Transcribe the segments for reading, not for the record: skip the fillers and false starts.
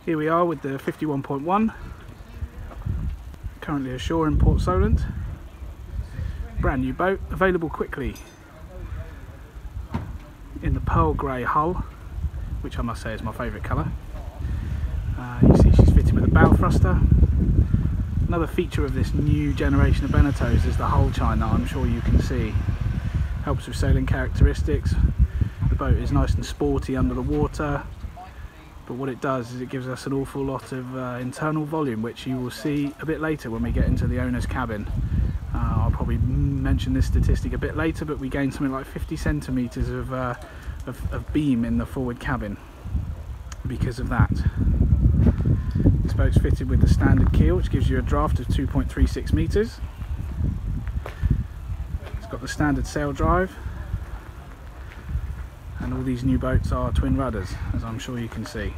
Here we are with the 51.1, currently ashore in Port Solent. Brand new boat, available quickly in the pearl grey hull, which I must say is my favourite colour. You see she's fitted with a bow thruster. Another feature of this new generation of Beneteaus is the hull chine that I'm sure you can see. Helps with sailing characteristics. The boat is nice and sporty under the water, but what it does is it gives us an awful lot of internal volume, which you will see a bit later when we get into the owner's cabin. I'll probably mention this statistic a bit later, but we gain something like 50 centimetres of beam in the forward cabin because of that. This boat's fitted with the standard keel, which gives you a draft of 2.36 metres. It's got the standard sail drive, and all these new boats are twin rudders, as I'm sure you can see.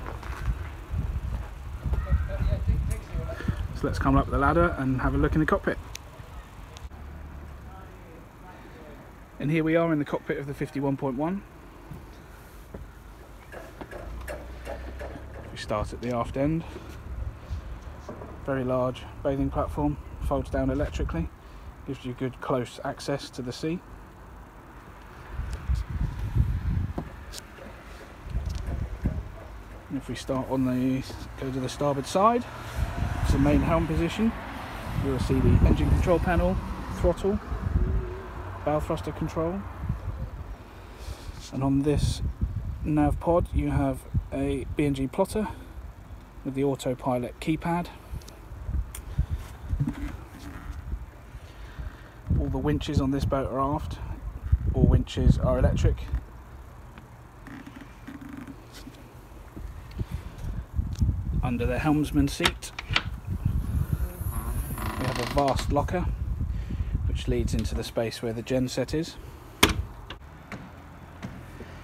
So let's come up the ladder and have a look in the cockpit. And here we are in the cockpit of the 51.1. We start at the aft end. Very large bathing platform, folds down electrically, gives you good close access to the sea. And if we start on go to the starboard side, it's the main helm position. You'll see the engine control panel, throttle, bow thruster control, and on this nav pod you have a B&G plotter with the autopilot keypad. All the winches on this boat are aft. All winches are electric. Under the helmsman seat we have a vast locker which leads into the space where the genset is.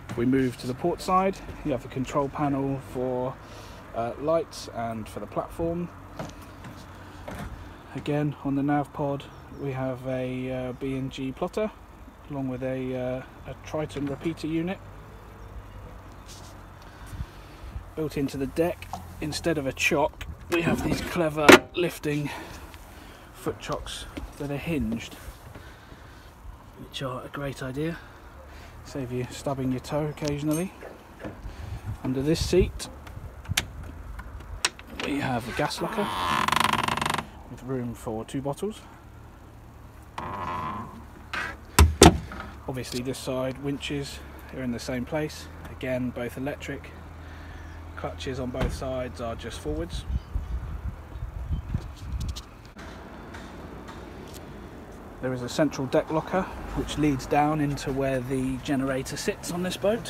If we move to the port side, you have the control panel for lights and for the platform. Again, on the nav pod we have a B&G plotter along with a Triton repeater unit. Built into the deck, instead of a chock, we have these clever lifting foot chocks that are hinged, which are a great idea. Save you stubbing your toe occasionally. Under this seat we have a gas locker with room for 2 bottles. Obviously this side winches are in the same place, again both electric. Clutches on both sides are just forwards. There is a central deck locker which leads down into where the generator sits on this boat.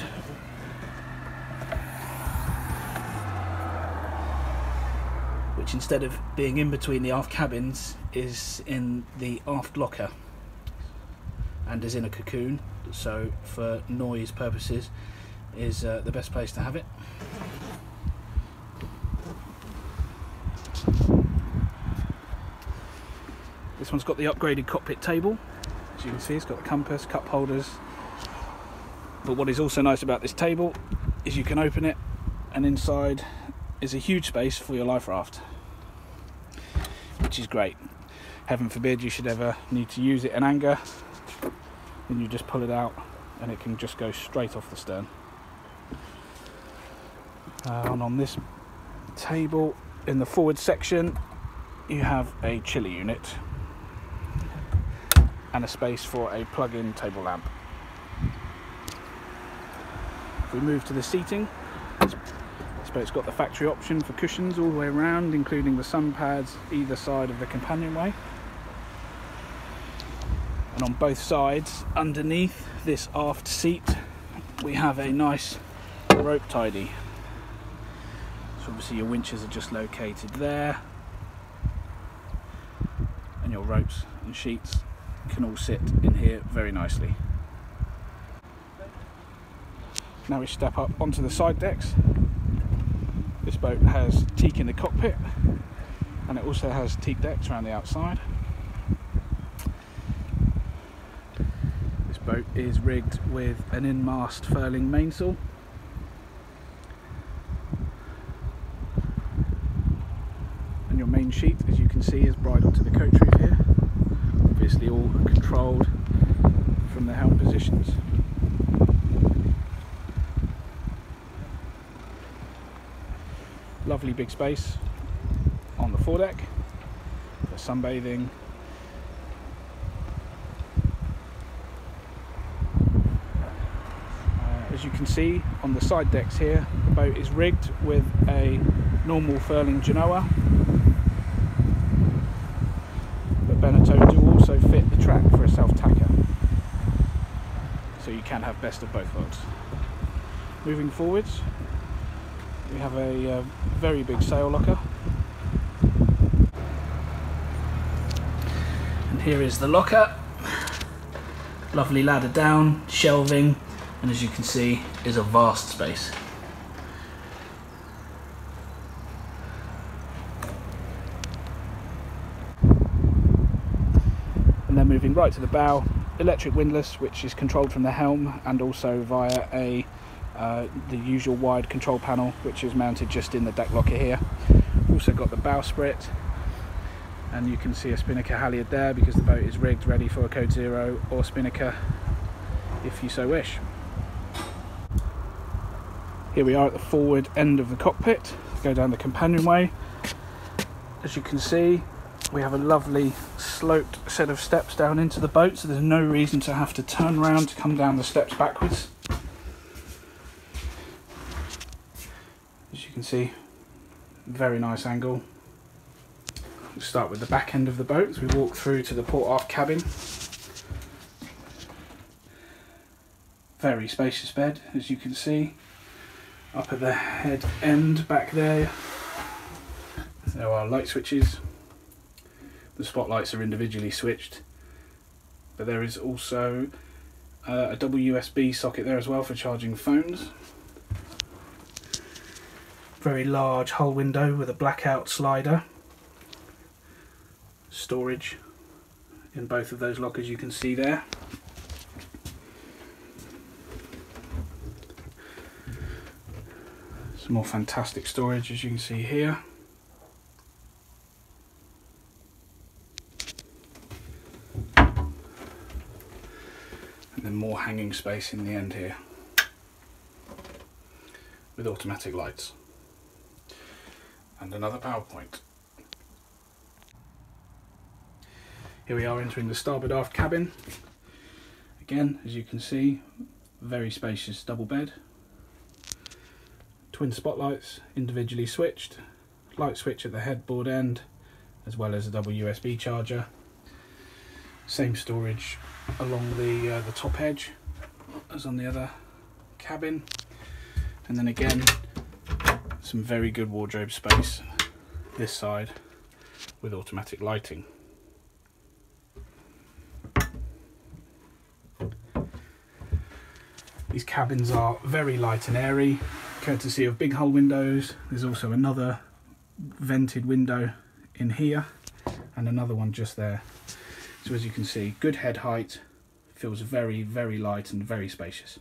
Which, instead of being in between the aft cabins, is in the aft locker and is in a cocoon, so for noise purposes is the best place to have it. This one's got the upgraded cockpit table. As you can see, it's got the compass, cup holders. But what is also nice about this table is you can open it, and inside is a huge space for your life raft, which is great. Heaven forbid you should ever need to use it in anger, then you just pull it out and it can just go straight off the stern. And on this table in the forward section you have a chiller unit and a space for a plug-in table lamp. If we move to the seating, this boat's got the factory option for cushions all the way around, including the sun pads either side of the companionway. And on both sides, underneath this aft seat, we have a nice rope tidy. So obviously your winches are just located there, and your ropes and sheets can all sit in here very nicely. Now we step up onto the side decks. This boat has teak in the cockpit, and it also has teak decks around the outside. This boat is rigged with an in-mast furling mainsail. main sheet, as you can see, is bridled to the coach roof here. Obviously all controlled from the helm positions. Lovely big space on the foredeck for sunbathing. As you can see on the side decks here, the boat is rigged with a normal furling genoa, but Beneteau do also fit the track for a self-tacker, so you can have best of both worlds. Moving forwards, we have a very big sail locker, and here is the locker. Lovely ladder down, shelving, and as you can see is a vast space. And then moving right to the bow, electric windlass, which is controlled from the helm and also via the usual wide control panel, which is mounted just in the deck locker here. Also got the bowsprit, and you can see a spinnaker halyard there because the boat is rigged ready for a code 0 or spinnaker if you so wish. Here we are at the forward end of the cockpit. Go down the companionway. As you can see, we have a lovely sloped set of steps down into the boat, so there's no reason to have to turn around to come down the steps backwards. As you can see, very nice angle. We'll start with the back end of the boat as we walk through to the port aft cabin. Very spacious bed, as you can see. Up at the head end back there are light switches. The spotlights are individually switched, but there is also a double USB socket there as well for charging phones. Very large hull window with a blackout slider. Storage in both of those lockers, you can see there. Some more fantastic storage, as you can see here. And then more hanging space in the end here with automatic lights and another power point. Here we are entering the starboard aft cabin. Again, as you can see, very spacious double bed. Twin spotlights, individually switched, light switch at the headboard end, as well as a double USB charger. Same storage along the top edge as on the other cabin, and then again some very good wardrobe space this side with automatic lighting. These cabins are very light and airy, courtesy of big hull windows. There's also another vented window in here and another one just there. So as you can see, good head height, feels very, very light and very spacious.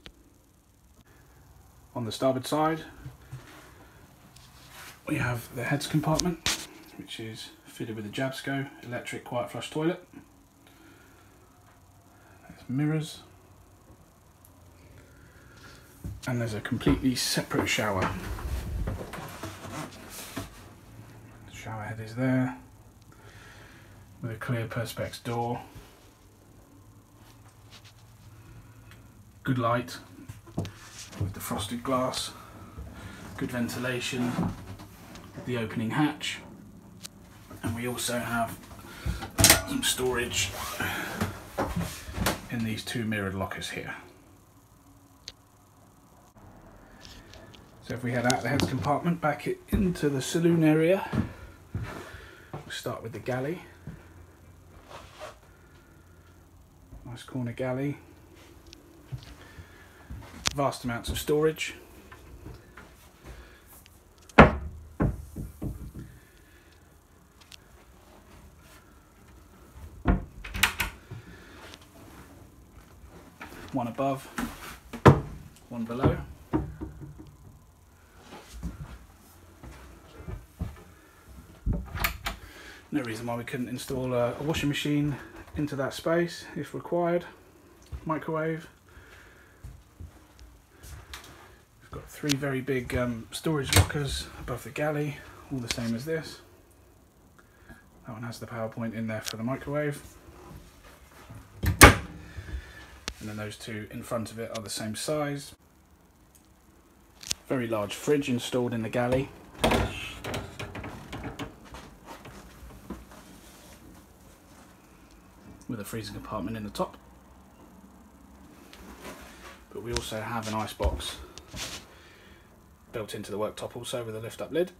On the starboard side, we have the heads compartment, which is fitted with a Jabsco electric quiet flush toilet. There's mirrors. And there's a completely separate shower. The shower head is there with a clear perspex door. Good light with the frosted glass. Good ventilation with the opening hatch. And we also have some storage in these two mirrored lockers here. So if we head out the heads compartment back into the saloon area, we'll start with the galley. Nice corner galley. Vast amounts of storage. One above, one below. No reason why we couldn't install a washing machine into that space if required. Microwave. We've got 3 very big storage lockers above the galley, all the same as this. That one has the power point in there for the microwave. And then those 2 in front of it are the same size. Very large fridge installed in the galley. With a freezing compartment in the top. But we also have an ice box built into the worktop also with a lift up lid.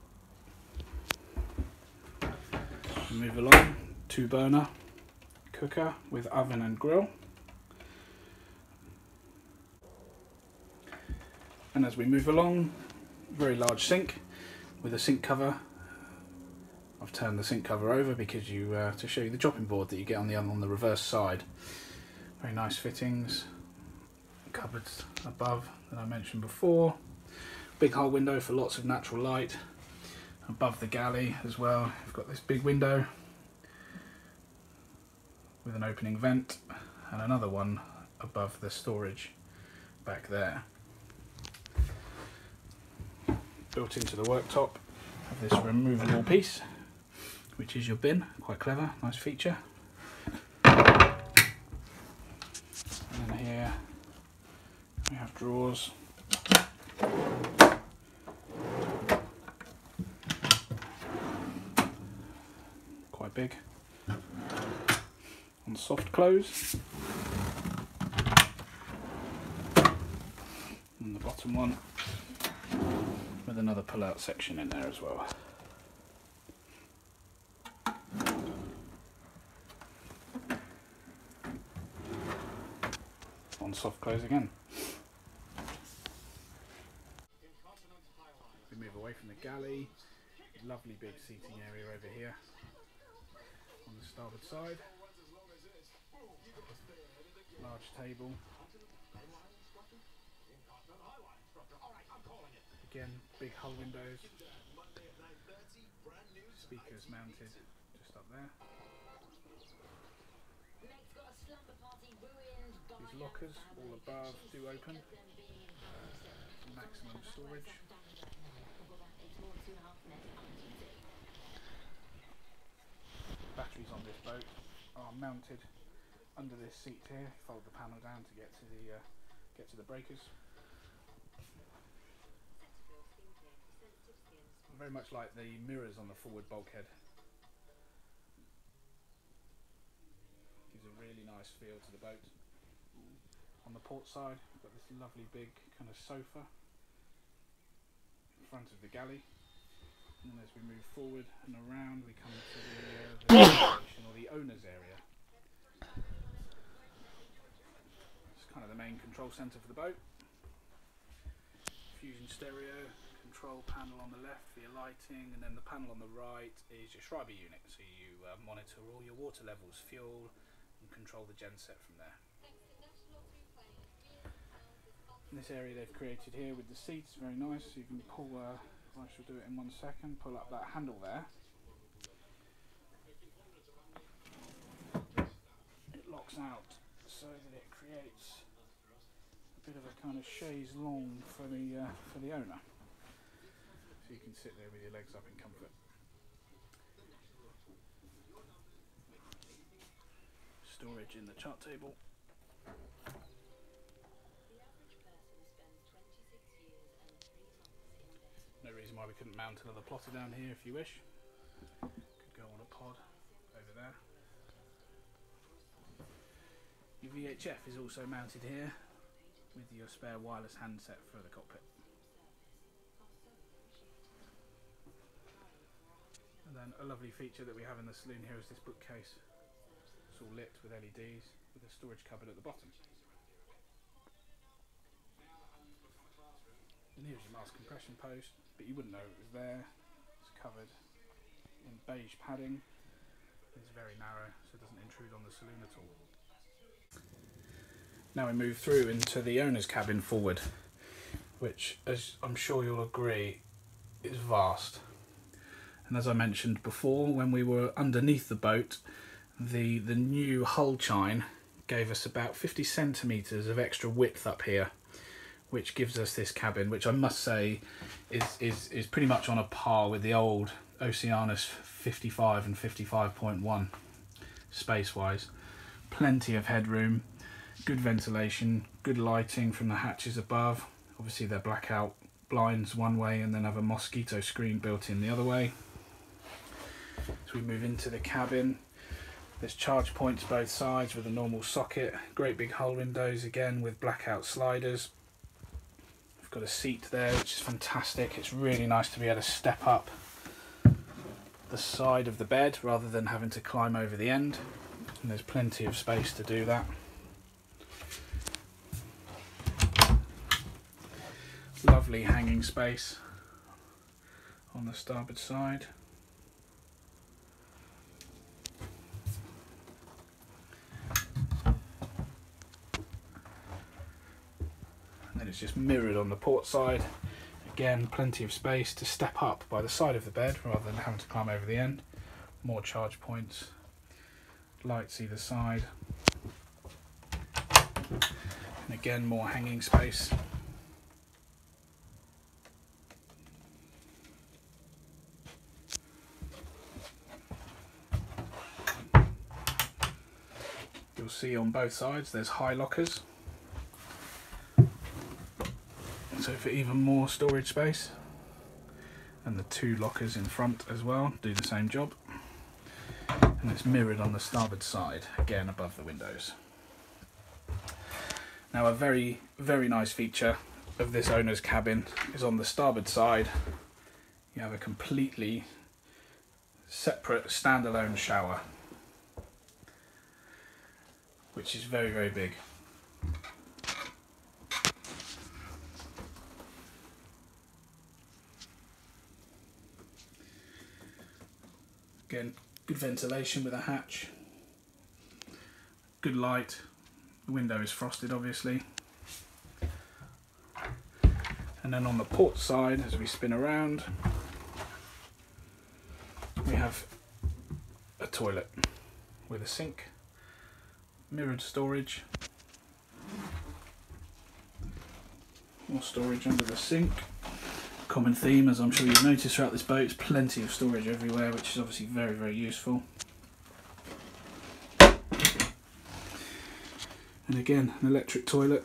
Move along, 2 burner cooker with oven and grill. And as we move along, very large sink with a sink cover. I've turned the sink cover over because to show you the chopping board that you get on the reverse side. Very nice fittings. Cupboards above that I mentioned before. Big hull window for lots of natural light. Above the galley as well, we've got this big window with an opening vent and another one above the storage back there. Built into the worktop of this removable piece, which is your bin. Quite clever, nice feature. And then here we have drawers. Quite big. On soft close. And the bottom one with another pull-out section in there as well. On soft close again. We move away from the galley. Lovely big seating area over here on the starboard side. Large table. Again, big hull windows. Speakers mounted just up there. These lockers all above do open. Maximum storage. Batteries on this boat are mounted under this seat here. Fold the panel down to get to the breakers. Very much like the mirrors on the forward bulkhead. Gives a really nice feel to the boat. On the port side, we've got this lovely big kind of sofa in front of the galley. And as we move forward and around, we come to the station or the owner's area. It's kind of the main control centre for the boat. Fusion stereo, control panel on the left for your lighting, and then the panel on the right is your Schreiber unit. So you monitor all your water levels, fuel, and control the genset from there. In this area they've created here with the seats, very nice. So you can pull, I shall do it in 1 second, pull up that handle there. It locks out so that it creates a bit of a kind of chaise longue for the owner. So you can sit there with your legs up in comfort. Storage in the chart table. No reason why we couldn't mount another plotter down here if you wish. Could go on a pod over there. Your VHF is also mounted here with your spare wireless handset for the cockpit. And then a lovely feature that we have in the saloon here is this bookcase. It's all lit with LEDs with a storage cupboard at the bottom. And here's your mask compression post, but you wouldn't know it was there. It's covered in beige padding. It's very narrow, so it doesn't intrude on the saloon at all. Now we move through into the owner's cabin forward, which, as I'm sure you'll agree, is vast. And as I mentioned before, when we were underneath the boat, the new hull chine gave us about 50 centimetres of extra width up here, which gives us this cabin, which I must say is pretty much on a par with the old Oceanis 55 and 55.1 space-wise. Plenty of headroom, good ventilation, good lighting from the hatches above. Obviously they're blackout blinds one way and then have a mosquito screen built in the other way. So we move into the cabin. There's charge points both sides with a normal socket. Great big hull windows again with blackout sliders. We've got a seat there, which is fantastic. It's really nice to be able to step up the side of the bed rather than having to climb over the end. And there's plenty of space to do that. Lovely hanging space on the starboard side. And then it's just mirrored on the port side. Again, plenty of space to step up by the side of the bed rather than having to climb over the end. More charge points, lights either side. And again, more hanging space. You'll see on both sides there's high lockers, so for even more storage space, and the two lockers in front as well do the same job. And it's mirrored on the starboard side, again above the windows. Now a very, very nice feature of this owner's cabin is on the starboard side you have a completely separate standalone shower, which is very, very big. Again, good ventilation with a hatch, good light. The window is frosted obviously. And then on the port side, as we spin around, we have a toilet with a sink, mirrored storage, more storage under the sink. Common theme, as I'm sure you've noticed throughout this boat, is plenty of storage everywhere, which is obviously very, very useful. And again, an electric toilet,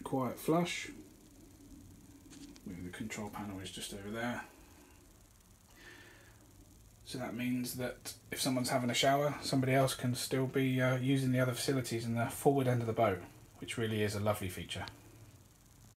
quiet flush. The control panel is just over there. So that means that if someone's having a shower, somebody else can still be using the other facilities in the forward end of the boat, which really is a lovely feature.